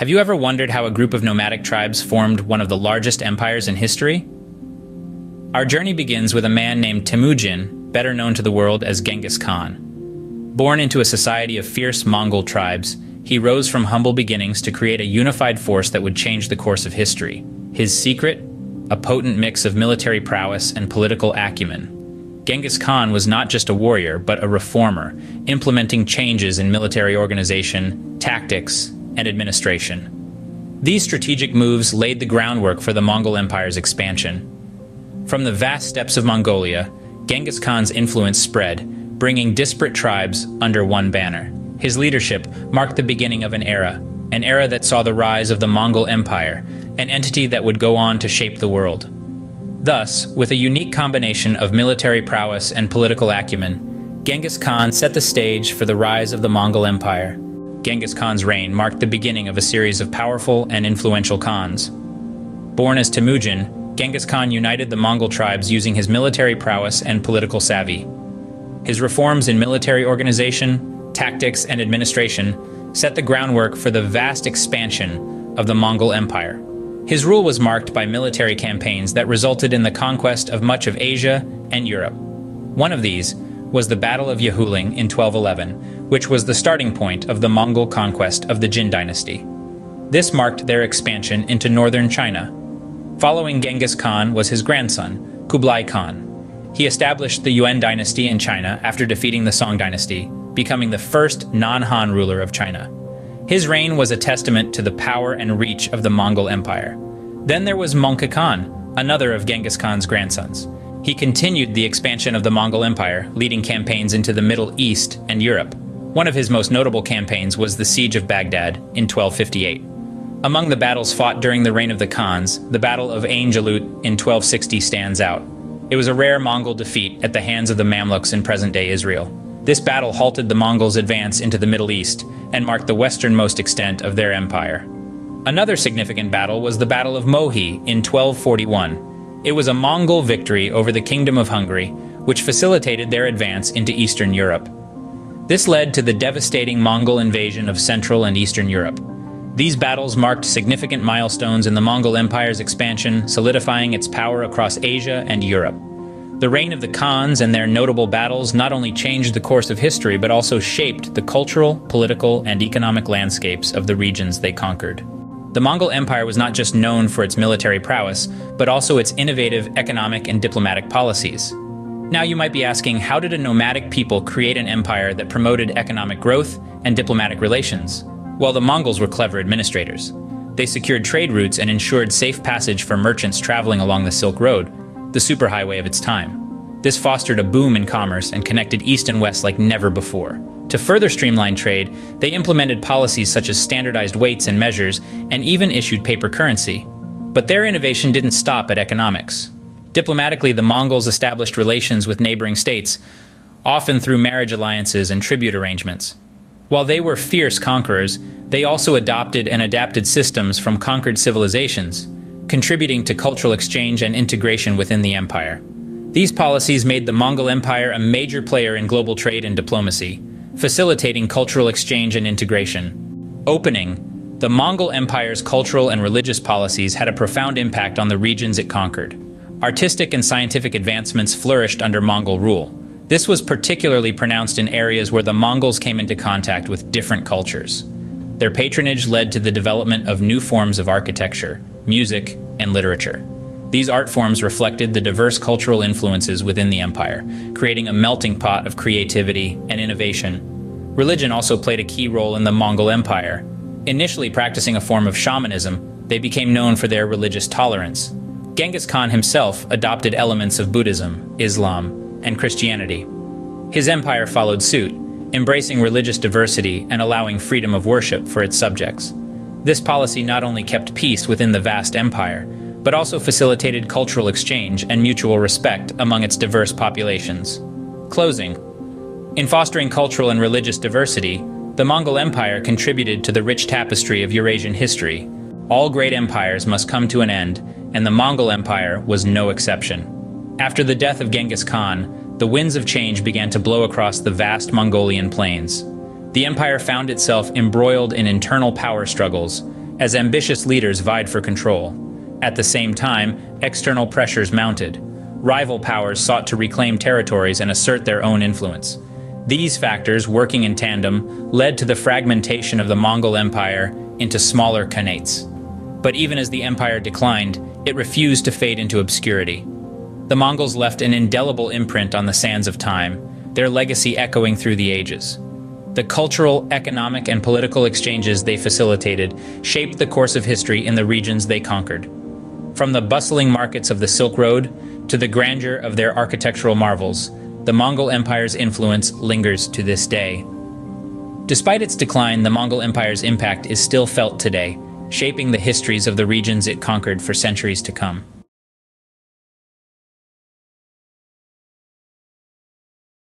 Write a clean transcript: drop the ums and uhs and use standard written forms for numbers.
Have you ever wondered how a group of nomadic tribes formed one of the largest empires in history? Our journey begins with a man named Temujin, better known to the world as Genghis Khan. Born into a society of fierce Mongol tribes, he rose from humble beginnings to create a unified force that would change the course of history. His secret? A potent mix of military prowess and political acumen. Genghis Khan was not just a warrior, but a reformer, implementing changes in military organization, tactics, and administration. These strategic moves laid the groundwork for the Mongol Empire's expansion. From the vast steppes of Mongolia, Genghis Khan's influence spread, bringing disparate tribes under one banner. His leadership marked the beginning of an era that saw the rise of the Mongol Empire, an entity that would go on to shape the world. Thus, with a unique combination of military prowess and political acumen, Genghis Khan set the stage for the rise of the Mongol Empire. Genghis Khan's reign marked the beginning of a series of powerful and influential Khans. Born as Temujin, Genghis Khan united the Mongol tribes using his military prowess and political savvy. His reforms in military organization, tactics, and administration set the groundwork for the vast expansion of the Mongol Empire. His rule was marked by military campaigns that resulted in the conquest of much of Asia and Europe. One of these was the Battle of Yahuling in 1211, which was the starting point of the Mongol conquest of the Jin dynasty. This marked their expansion into northern China. Following Genghis Khan was his grandson, Kublai Khan. He established the Yuan dynasty in China after defeating the Song dynasty, becoming the first non-Han ruler of China. His reign was a testament to the power and reach of the Mongol Empire. Then there was Mongol Khan, another of Genghis Khan's grandsons. He continued the expansion of the Mongol Empire, leading campaigns into the Middle East and Europe. One of his most notable campaigns was the Siege of Baghdad in 1258. Among the battles fought during the reign of the Khans, the Battle of Ain Jalut in 1260 stands out. It was a rare Mongol defeat at the hands of the Mamluks in present-day Israel. This battle halted the Mongols' advance into the Middle East and marked the westernmost extent of their empire. Another significant battle was the Battle of Mohi in 1241. It was a Mongol victory over the Kingdom of Hungary, which facilitated their advance into Eastern Europe. This led to the devastating Mongol invasion of Central and Eastern Europe. These battles marked significant milestones in the Mongol Empire's expansion, solidifying its power across Asia and Europe. The reign of the Khans and their notable battles not only changed the course of history, but also shaped the cultural, political, and economic landscapes of the regions they conquered. The Mongol Empire was not just known for its military prowess, but also its innovative economic and diplomatic policies. Now you might be asking, how did a nomadic people create an empire that promoted economic growth and diplomatic relations? Well, the Mongols were clever administrators. They secured trade routes and ensured safe passage for merchants traveling along the Silk Road, the superhighway of its time. This fostered a boom in commerce and connected East and West like never before. To further streamline trade, they implemented policies such as standardized weights and measures, and even issued paper currency. But their innovation didn't stop at economics. Diplomatically, the Mongols established relations with neighboring states, often through marriage alliances and tribute arrangements. While they were fierce conquerors, they also adopted and adapted systems from conquered civilizations, contributing to cultural exchange and integration within the empire. These policies made the Mongol Empire a major player in global trade and diplomacy, facilitating cultural exchange and integration. Opening, the Mongol Empire's cultural and religious policies had a profound impact on the regions it conquered. Artistic and scientific advancements flourished under Mongol rule. This was particularly pronounced in areas where the Mongols came into contact with different cultures. Their patronage led to the development of new forms of architecture, music, and literature. These art forms reflected the diverse cultural influences within the empire, creating a melting pot of creativity and innovation. Religion also played a key role in the Mongol Empire. Initially practicing a form of shamanism, they became known for their religious tolerance. Genghis Khan himself adopted elements of Buddhism, Islam, and Christianity. His empire followed suit, embracing religious diversity and allowing freedom of worship for its subjects. This policy not only kept peace within the vast empire, but also facilitated cultural exchange and mutual respect among its diverse populations. Closing. In fostering cultural and religious diversity, the Mongol Empire contributed to the rich tapestry of Eurasian history. All great empires must come to an end, and the Mongol Empire was no exception. After the death of Genghis Khan, the winds of change began to blow across the vast Mongolian plains. The empire found itself embroiled in internal power struggles, as ambitious leaders vied for control. At the same time, external pressures mounted. Rival powers sought to reclaim territories and assert their own influence. These factors, working in tandem, led to the fragmentation of the Mongol Empire into smaller khanates. But even as the empire declined, it refused to fade into obscurity. The Mongols left an indelible imprint on the sands of time, their legacy echoing through the ages. The cultural, economic, and political exchanges they facilitated shaped the course of history in the regions they conquered. From the bustling markets of the Silk Road to the grandeur of their architectural marvels, the Mongol Empire's influence lingers to this day. Despite its decline, the Mongol Empire's impact is still felt today, shaping the histories of the regions it conquered for centuries to come.